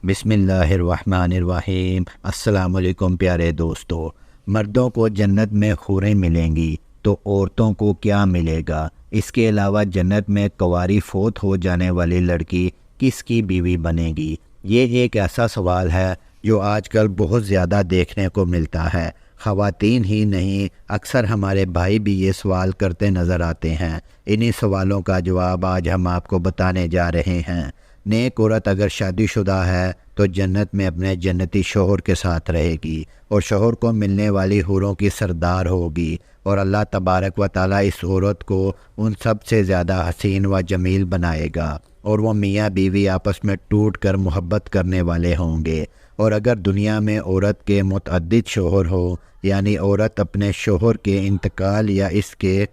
بسم اللہ الرحمن الرحیم۔ السلام علیکم پیارے دوستو۔ مردوں کو جنت میں حوریں ملیں گی تو عورتوں کو کیا ملے گا؟ اس کے علاوہ جنت میں کنواری فوت ہو جانے والی لڑکی کس کی بیوی بنے گی؟ یہ ایک ایسا سوال ہے جو آج کل بہت زیادہ دیکھنے کو ملتا ہے۔ خواتین ہی نہیں، اکثر ہمارے بھائی بھی یہ سوال کرتے نظر آتے ہیں۔ انہی سوالوں کا جواب آج ہم آپ کو بتانے جا رہے ہیں۔ نیک عورت اگر شادی شدہ ہے تو جنت میں اپنے جنتی شوہر کے ساتھ رہے گی اور شوہر کو ملنے والی حوروں کی سردار ہوگی، اور اللہ تبارک و تعالیٰ اس عورت کو ان سب سے زیادہ حسین و جمیل بنائے گا، اور وہ میاں بیوی آپس میں ٹوٹ کر محبت کرنے والے ہوں گے۔ اور اگر دنیا میں عورت کے متعدد شوہر ہو، یعنی عورت اپنے شوہر کے انتقال یا اس کے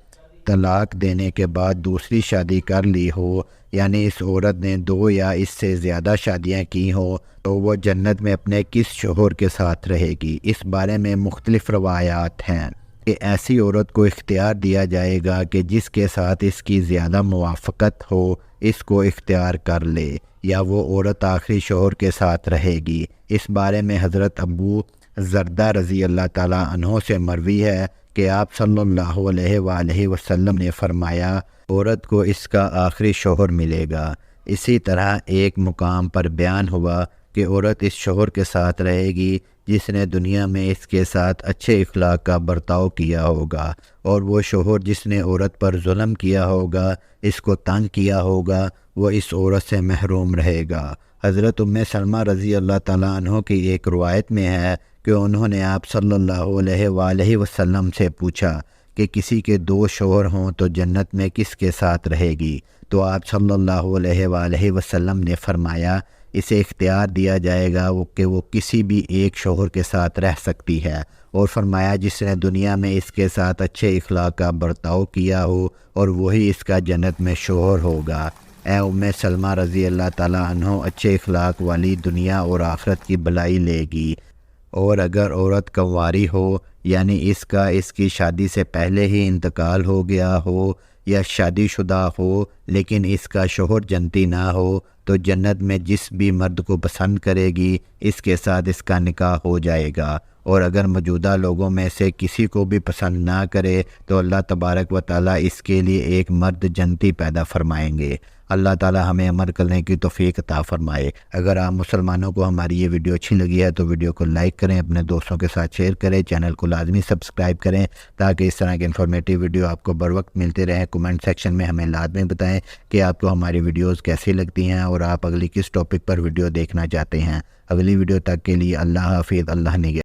طلاق دینے کے بعد دوسری شادی کر لی ہو، یعنی اس عورت نے 2 یا اس سے زیادہ شادیاں کی ہوں، تو وہ جنت میں اپنے کس شوہر کے ساتھ رہے گی؟ اس بارے میں مختلف روایات ہیں کہ ایسی عورت کو اختیار دیا جائے گا کہ جس کے ساتھ اس کی زیادہ موافقت ہو اس کو اختیار کر لے، یا وہ عورت آخری شوہر کے ساتھ رہے گی۔ اس بارے میں حضرت ابو زردہ رضی اللہ تعالیٰ عنہ سے مروی ہے کہ آپ صلی اللہ علیہ وآلہ وسلم نے فرمایا، عورت کو اس کا آخری شوہر ملے گا۔ اسی طرح ایک مقام پر بیان ہوا کہ عورت اس شوہر کے ساتھ رہے گی جس نے دنیا میں اس کے ساتھ اچھے اخلاق کا برتاؤ کیا ہوگا، اور وہ شوہر جس نے عورت پر ظلم کیا ہوگا، اس کو تنگ کیا ہوگا، وہ اس عورت سے محروم رہے گا۔ حضرت ام سلمہ رضی اللہ تعالیٰ عنہ کی ایک روایت میں ہے کہ انہوں نے آپ صلی اللہ علیہ وآلہ وسلم سے پوچھا کہ کسی کے 2 شوہر ہوں تو جنت میں کس کے ساتھ رہے گی؟ تو آپ صلی اللہ علیہ وآلہ وسلم نے فرمایا، اسے اختیار دیا جائے گا کہ وہ کسی بھی ایک شوہر کے ساتھ رہ سکتی ہے، اور فرمایا جس نے دنیا میں اس کے ساتھ اچھے اخلاق کا برتاؤ کیا ہو اور وہی اس کا جنت میں شوہر ہوگا۔ اے ام سلمہ رضی اللہ تعالیٰ عنہ، اچھے اخلاق والی دنیا اور آخرت کی بھلائی لے گی۔ اور اگر عورت کنواری ہو، یعنی اس کی شادی سے پہلے ہی انتقال ہو گیا ہو، یا شادی شدہ ہو لیکن اس کا شوہر جنتی نہ ہو، تو جنت میں جس بھی مرد کو پسند کرے گی اس کے ساتھ اس کا نکاح ہو جائے گا۔ اور اگر موجودہ لوگوں میں سے کسی کو بھی پسند نہ کرے تو اللہ تبارک و تعالیٰ اس کے لیے ایک مرد جنتی پیدا فرمائیں گے۔ اللہ تعالیٰ ہمیں عمل کرنے کی توفیق عطا فرمائے۔ اگر آپ مسلمانوں کو ہماری یہ ویڈیو اچھی لگی ہے تو ویڈیو کو لائک کریں، اپنے دوستوں کے ساتھ شیئر کریں، چینل کو لازمی سبسکرائب کریں تاکہ اس طرح کی انفارمیٹیو ویڈیو آپ کو بر وقت ملتے رہیں۔ کمنٹ سیکشن میں ہمیں لازمی بتائیں کہ آپ کو ہماری ویڈیوز کیسی لگتی ہیں اور آپ اگلی کس ٹاپک پر ویڈیو دیکھنا چاہتے ہیں۔ اگلی ویڈیو تک کے لیے اللہ حافظ، اللہ نگہبان۔